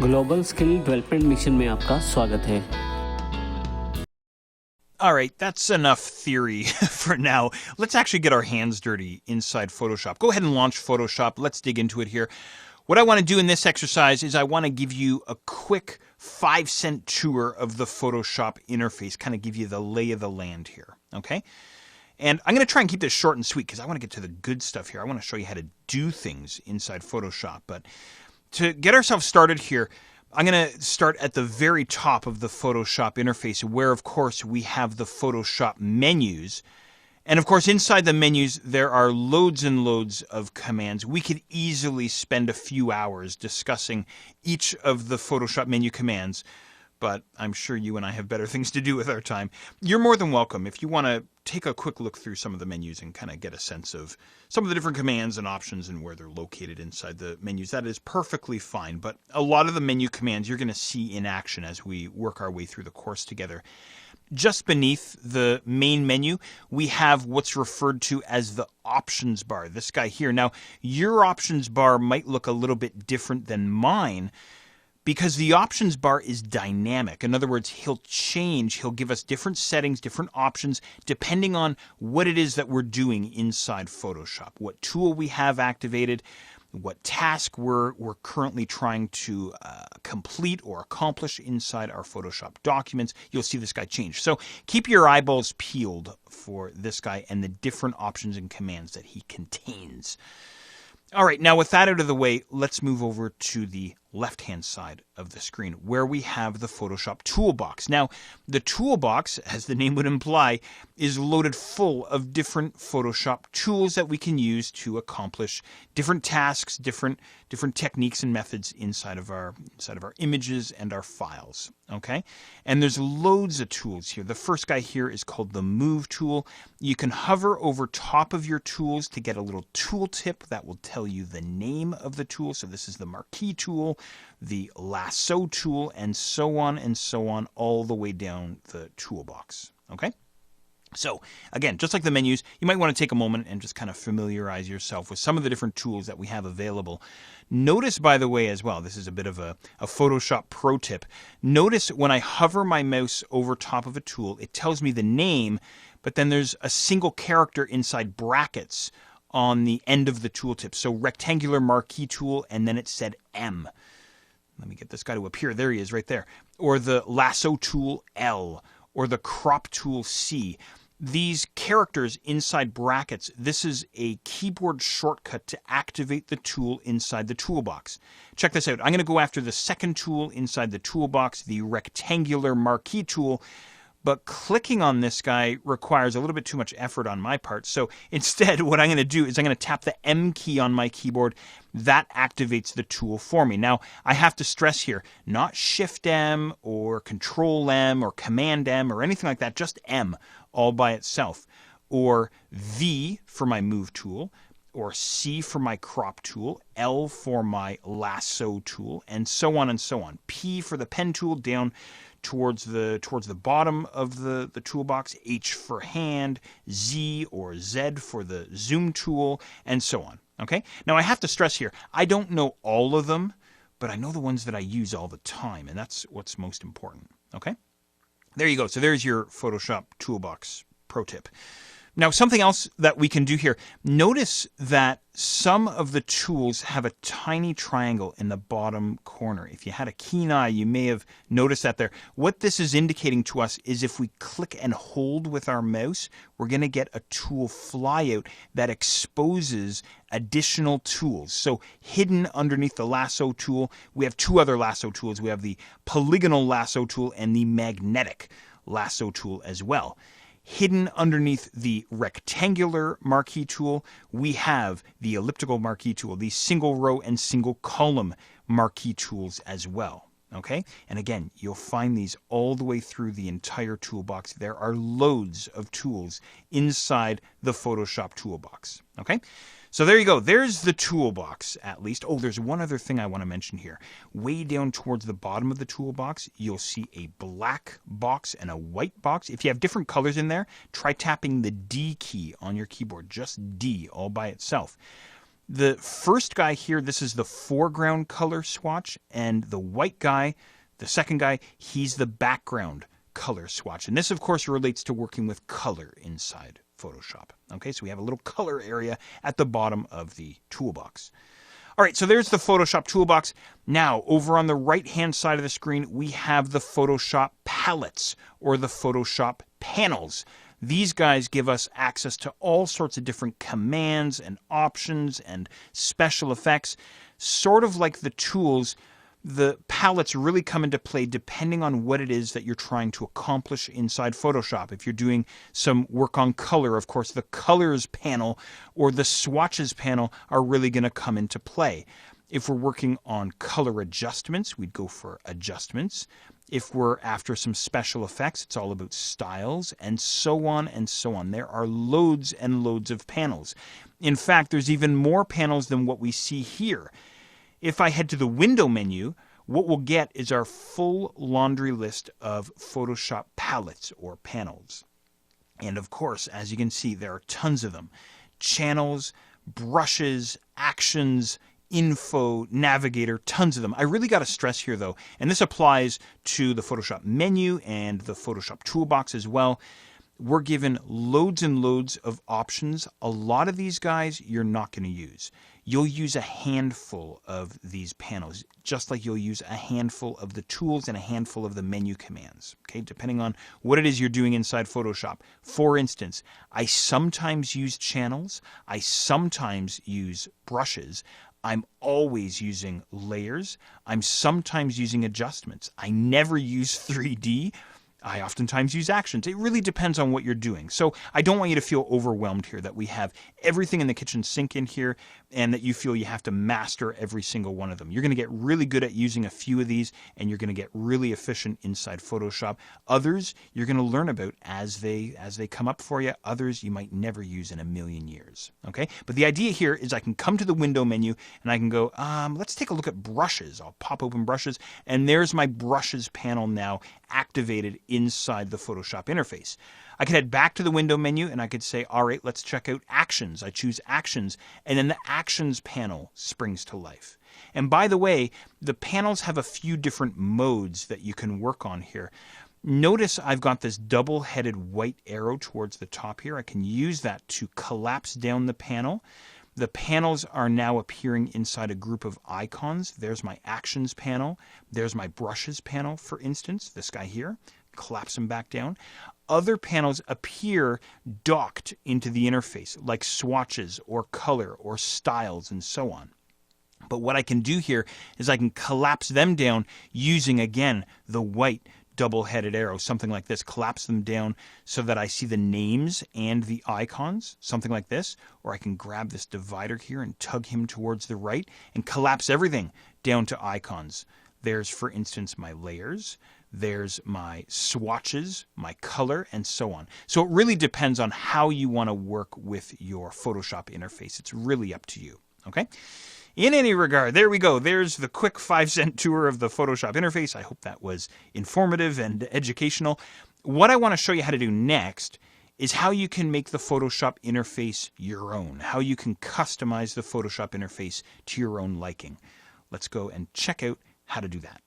Global skill development mission में आपका स्वागत है। All right, that's enough theory for now. Let's actually get our hands dirty inside Photoshop. Go ahead and launch Photoshop. Let's dig into it here. What I want to do in this exercise is I want to give you a quick 5-cent tour of the Photoshop interface, kind of give you the lay of the land here, okay? And I'm going to try and keep this short and sweet because I want to get to the good stuff here. I want to show you how to do things inside Photoshop. But to get ourselves started here, I'm going to start at the very top of the Photoshop interface where, of course, we have the Photoshop menus. And, of course, inside the menus, there are loads and loads of commands. We could easily spend a few hours discussing each of the Photoshop menu commands, but I'm sure you and I have better things to do with our time. You're more than welcome if you want to take a quick look through some of the menus and kind of get a sense of some of the different commands and options and where they're located inside the menus. That is perfectly fine, but a lot of the menu commands you're going to see in action as we work our way through the course together. Just beneath the main menu, we have what's referred to as the options bar, this guy here. Now, your options bar might look a little bit different than mine, because the options bar is dynamic. In other words, he'll give us different settings, different options, depending on what it is that we're doing inside Photoshop, what tool we have activated, what task we're currently trying to complete or accomplish inside our Photoshop documents. You'll see this guy change. So keep your eyeballs peeled for this guy and the different options and commands that he contains. All right, now with that out of the way, let's move over to the left-hand side of the screen where we have the Photoshop toolbox. Now, the toolbox, as the name would imply, is loaded full of different Photoshop tools that we can use to accomplish different tasks, different techniques and methods inside of our images and our files. Okay? And there's loads of tools here. The first guy here is called the Move tool. You can hover over top of your tools to get a little tooltip that will tell you the name of the tool. So this is the Marquee tool, the Lasso tool, and so on, all the way down the toolbox. Okay? So, again, just like the menus, you might want to take a moment and just kind of familiarize yourself with some of the different tools that we have available. Notice, by the way, as well, this is a bit of a Photoshop pro tip. Notice when I hover my mouse over top of a tool, it tells me the name, but then there's a single character inside brackets on the end of the tooltip. So, rectangular marquee tool, and then it said M. Let me get this guy to appear. There he is right there. Or the Lasso tool, L. Or the Crop tool, C. These characters inside brackets, this is a keyboard shortcut to activate the tool inside the toolbox. Check this out. I'm going to go after the second tool inside the toolbox, the rectangular marquee tool. But clicking on this guy requires a little bit too much effort on my part. So instead, what I'm going to do is I'm going to tap the M key on my keyboard. That activates the tool for me. Now, I have to stress here, not Shift M or Control M or Command M or anything like that, just M all by itself. Or V for my Move tool, or C for my Crop tool, L for my Lasso tool, and so on and so on. P for the Pen tool down towards the bottom of the toolbox, H for hand, Z or Z for the zoom tool, and so on. Okay? Now I have to stress here, I don't know all of them, but I know the ones that I use all the time, and that's what's most important. Okay? There you go. So there's your Photoshop toolbox pro tip. Now, something else that we can do here, notice that some of the tools have a tiny triangle in the bottom corner. If you had a keen eye, you may have noticed that there. What this is indicating to us is if we click and hold with our mouse, we're going to get a tool flyout that exposes additional tools. So hidden underneath the Lasso tool, we have two other Lasso tools. We have the polygonal Lasso tool and the magnetic Lasso tool as well. Hidden underneath the rectangular marquee tool, we have the elliptical marquee tool, the single row and single column marquee tools as well. Okay? And again, you'll find these all the way through the entire toolbox. There are loads of tools inside the Photoshop toolbox. Okay? So there you go. There's the toolbox, at least. Oh, there's one other thing I want to mention here. Way down towards the bottom of the toolbox, you'll see a black box and a white box. If you have different colors in there, try tapping the D key on your keyboard, just D all by itself. The first guy here, this is the foreground color swatch, and the white guy, the second guy, he's the background color swatch. And this, of course, relates to working with color inside Photoshop. Okay, so we have a little color area at the bottom of the toolbox. All right, so there's the Photoshop toolbox. Now, over on the right-hand side of the screen, we have the Photoshop palettes, or the Photoshop panels. These guys give us access to all sorts of different commands and options and special effects. Sort of like the tools, the palettes really come into play depending on what it is that you're trying to accomplish inside Photoshop. If you're doing some work on color, of course, the colors panel or the swatches panel are really going to come into play. If we're working on color adjustments, we'd go for adjustments. If we're after some special effects, it's all about styles, and so on and so on. There are loads and loads of panels. In fact, there's even more panels than what we see here. If I head to the window menu, what we'll get is our full laundry list of Photoshop palettes or panels. And of course, as you can see, there are tons of them. Channels, brushes, actions, info, navigator, tons of them. I really got to stress here though, and this applies to the Photoshop menu and the Photoshop toolbox as well. We're given loads and loads of options. A lot of these guys you're not going to use. You'll use a handful of these panels, just like you'll use a handful of the tools and a handful of the menu commands, okay, depending on what it is you're doing inside Photoshop. For instance, I sometimes use channels. I sometimes use brushes. I'm always using layers. I'm sometimes using adjustments. I never use 3D. I oftentimes use actions. It really depends on what you're doing. So I don't want you to feel overwhelmed here that we have everything in the kitchen sink in here and that you feel you have to master every single one of them. You're going to get really good at using a few of these and you're going to get really efficient inside Photoshop. Others you're going to learn about as they come up for you. Others you might never use in a million years. Okay? But the idea here is I can come to the window menu and I can go, let's take a look at brushes. I'll pop open brushes and there's my brushes panel now activated inside the Photoshop interface. I could head back to the window menu and I could say, all right, let's check out actions. I choose actions and then the actions panel springs to life. And by the way, the panels have a few different modes that you can work on here. Notice I've got this double-headed white arrow towards the top here. I can use that to collapse down the panel. The panels are now appearing inside a group of icons. There's my actions panel. There's my brushes panel, for instance, this guy here. Collapse them back down. Other panels appear docked into the interface, like swatches or color or styles and so on. But what I can do here is I can collapse them down using, again, the white double-headed arrow, something like this. Collapse them down so that I see the names and the icons, something like this. Or I can grab this divider here and tug him towards the right and collapse everything down to icons. There's, for instance, my layers. There's my swatches, my color, and so on. So it really depends on how you want to work with your Photoshop interface. It's really up to you, okay? In any regard, there we go. There's the quick 5-cent tour of the Photoshop interface. I hope that was informative and educational. What I want to show you how to do next is how you can make the Photoshop interface your own, how you can customize the Photoshop interface to your own liking. Let's go and check out how to do that.